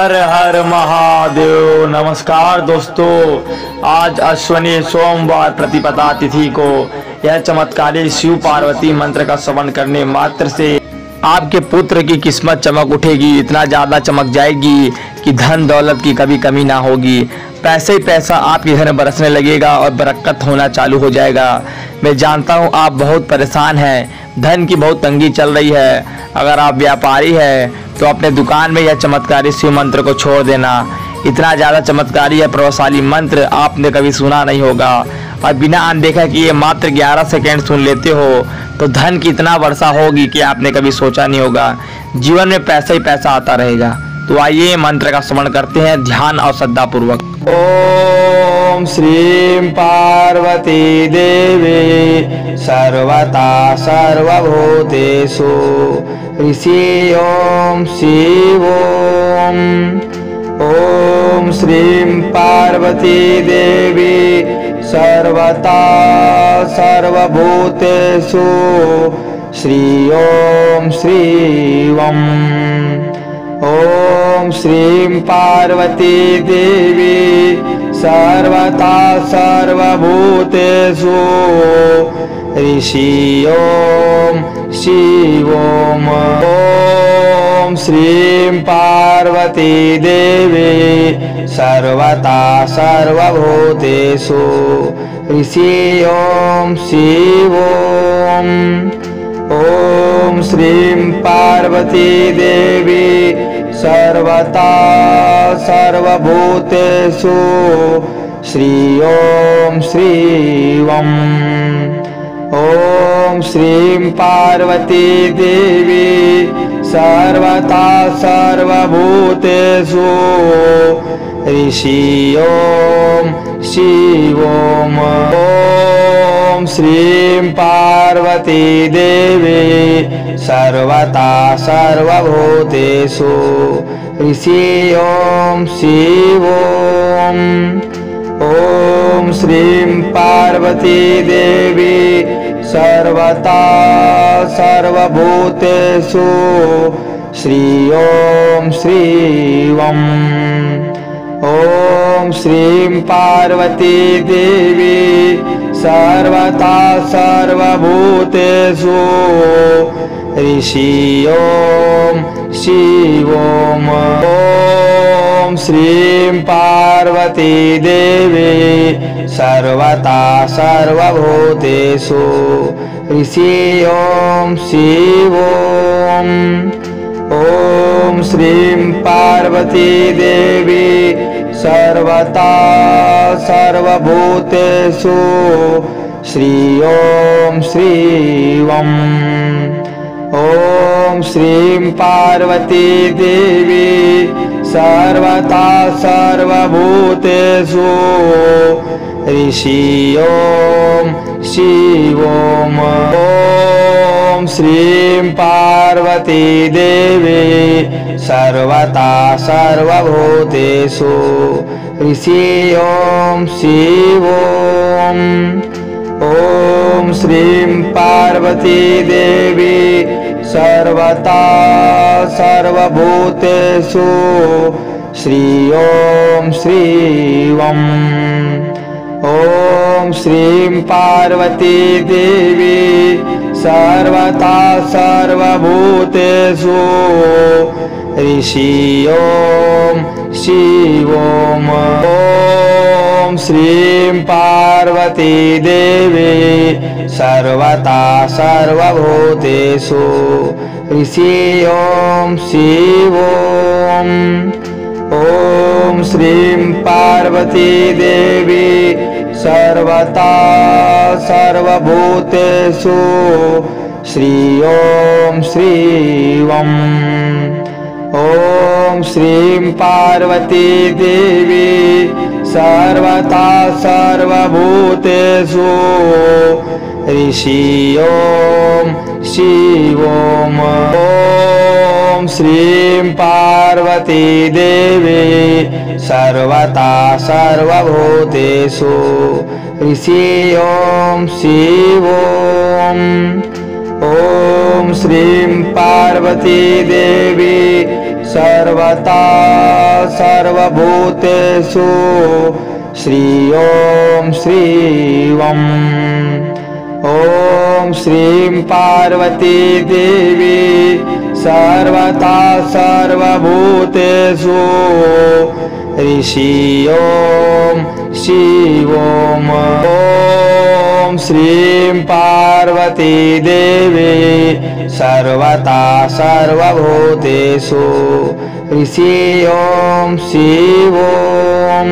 हर हर महादेव। नमस्कार दोस्तों, आज अश्विनी सोमवार प्रतिपदा तिथि को यह चमत्कारी शिव पार्वती मंत्र का श्रवण करने मात्र से आपके पुत्र की किस्मत चमक उठेगी। इतना ज़्यादा चमक जाएगी कि धन दौलत की कभी कमी ना होगी। पैसे ही पैसा आपके घर में बरसने लगेगा और बरकत होना चालू हो जाएगा। मैं जानता हूँ आप बहुत परेशान हैं, धन की बहुत तंगी चल रही है। अगर आप व्यापारी हैं तो अपने दुकान में यह चमत्कारी शिव मंत्र को छोड़ देना। इतना ज़्यादा चमत्कारी यह प्रभावशाली मंत्र आपने कभी सुना नहीं होगा। और बिना अनदेखा कि ये मात्र 11 सेकेंड सुन लेते हो तो धन की इतना वर्षा होगी कि आपने कभी सोचा नहीं होगा। जीवन में पैसा ही पैसा आता रहेगा। तो आइए मंत्र का श्रवण करते हैं ध्यान और श्रद्धा पूर्वक। ओम श्रीं पार्वती देवी सर्वता सर्वभूतेषु ऋषि ओम शिव ओम श्रीं पार्वती देवी सर्वता सर्वभूतेषु श्री ओम श्रीवम। ओम श्रीं पार्वती देवी सर्वता सर्वभूतेषु ऋषि ओम शिवोम। ओम श्रीं पार्वती देवी सर्वता सर्वभूतेषु ऋषि ओम शिवोम। ओम श्रीं पार्वती देवी सर्वता सर्वभूतेषु श्री ओम श्रीवम। ओम श्रीं पार्वती देवी सर्वता सर्वभूतेषु ऋषि ओम शिवोम। ओम श्रीं पार्वती देवी सर्वता सर्वभूतेषु ऋषि ओम शिवोम। ओम श्रीं पार्वती देवी सर्वता सर्वभूतेषु श्री ओम श्रीवम। ओम श्रीं पार्वती देवी सर्वता सर्वभूतेषु ऋषि ओम शिवोम। ओम श्रीं पार्वती देवी सर्वता सर्वभूतेषु ऋषि ओम शिवोम। ओम श्रीं पार्वती देवी सर्वता सर्वभूतेषु श्री ओम श्रीवम। ओम श्रीं पार्वती देवी सर्वता सर्वभूतेषु ऋषि ओम शिवोम। ओम श्रीं पार्वती देवी सर्वता सर्वभूतेषु ऋषि ओम शिवोम। ओम श्रीं पार्वती देवी सर्वता सर्वभूतेषु श्री ओम श्रीवम। ओम श्रीं पार्वती देवी सर्वता सर्वभूतेषु ऋषि ओम शिवोम। ओम श्रीं पार्वती देवी सर्वता सर्वभूतेषु ऋषि ओम शिवोम। ओम श्रीं पार्वती देवी सर्वता सर्वभूतेषु श्री ओम श्रीवम। ओम श्रीं पार्वती देवी सर्वता सर्वभूतेषु ऋषि ओम शिवोम। ओम श्रीं पार्वती देवी सर्वता सर्वभूतेषु ऋषि ओम शिवोम। ओम श्रीं पार्वती देवी सर्वथा सर्वभूतेषु श्री ओम श्री वं। ओम श्रीं पार्वती देवी सर्वथा सर्वभूतेषु ऋषि ओम शिव ओम। ओम श्रीं पार्वती देवी सर्वथा सर्वभूतेषु ऋषि ओम शिव ओम।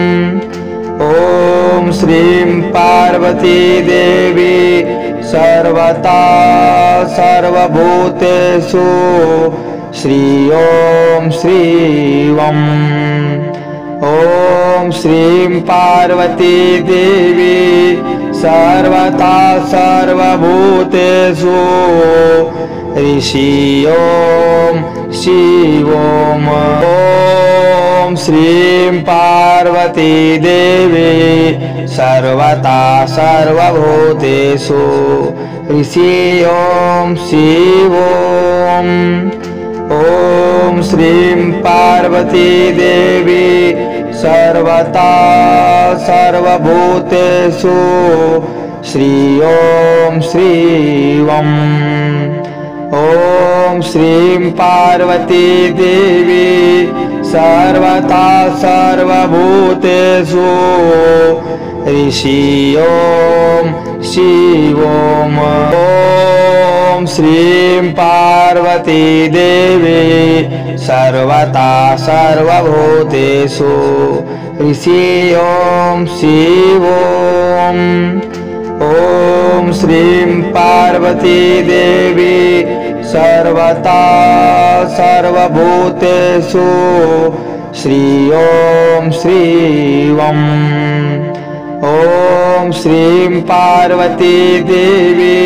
ओम श्रीं पार्वती देवी सर्वथा सर्वभूतेषु श्री ओम श्री वं। ओम श्रीं पार्वती देवी सर्वथा सर्वभूतेषु ऋषि ओम शिव ओम। ओम श्रीं पार्वती देवी सर्वथा सर्वभूतेषु ऋषि ओम शिव ओम। ओम श्रीं पार्वती देवी सर्वथा सर्वभूतेषु श्री ओम श्री वं। ओम श्रीं पार्वती देवी सर्वथा सर्वभूतेषु ऋषि ओम शिव ओम। ओम श्रीं पार्वती देवी सर्वथा सर्वभूतेषु ऋषि ओम शिव ओम। ओम श्रीं पार्वती देवी सर्वथा सर्वभूतेषु श्री ओम श्री वं। ओम श्रीं पार्वती देवी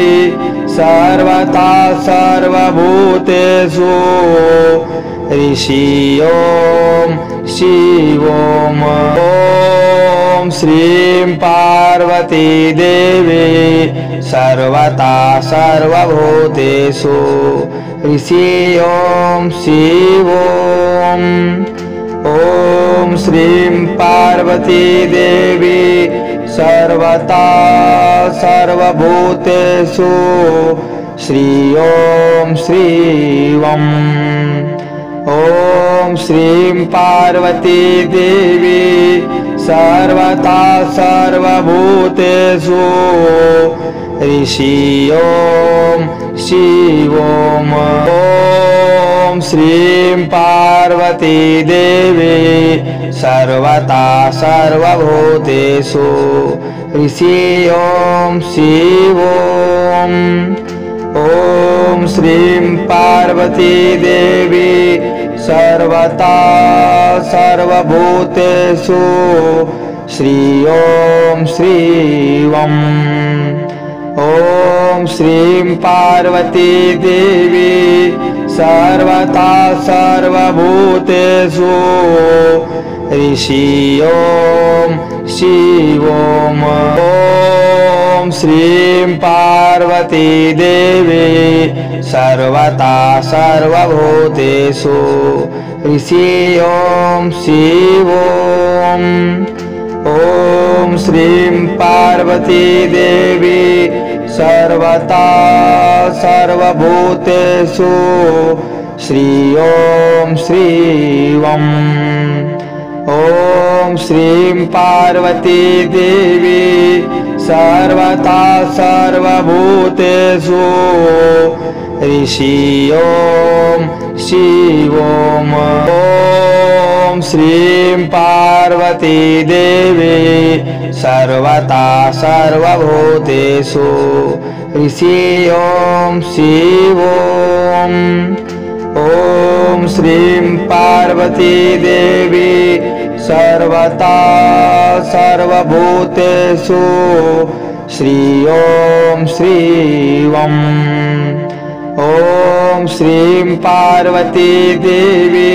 सर्वथा सर्वभूतेषु ऋषि ओम शिव ओम। ओम श्रीं पार्वती देवी सर्वथा सर्वभूतेषु ऋषि ओम शिव ओम। ओम श्रीं पार्वती देवी सर्वथा सर्वभूतेषु श्री ओम श्री वं। ओम श्रीं पार्वती देवी सर्वथा सर्वभूतेषु ऋषि ओम शिव ओम। ओम श्रीं पार्वती देवी सर्वथा सर्वभूतेषु ऋषि ओम शिव ओम। ओम श्रीं पार्वती देवी सर्वथा सर्वभूतेषु श्री ओम श्री वं। ओम श्रीं पार्वती देवी सर्वथा सर्वभूतेषु ऋषि ओम शिव ओम। ओम श्रीं पार्वती देवी सर्वथा सर्वभूतेषु ऋषि ओम शिव ओम। ओम श्रीं पार्वती देवी सर्वथा सर्वभूतेषु श्री ओम श्री वं। ओम श्रीं पार्वती देवी सर्वथा सर्वभूतेषु ऋषि ओम शिव ओम। ओम श्रीं पार्वती देवी सर्वथा सर्वभूतेषु ऋषि ओम शिव ओम। ओम श्रीं पार्वती देवी सर्वथा सर्वभूतेषु श्री ओम श्री वं। ओम श्रीं पार्वती देवी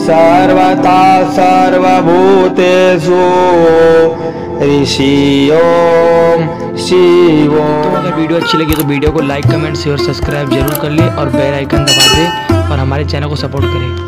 सर्वथा सर्वभूतेषु ऋषि ओम शिव ओम। तो अगर वीडियो अच्छी लगी तो वीडियो को लाइक कमेंट शेयर सब्सक्राइब जरूर कर ले और बेल आइकन दबा दे और हमारे चैनल को सपोर्ट करें।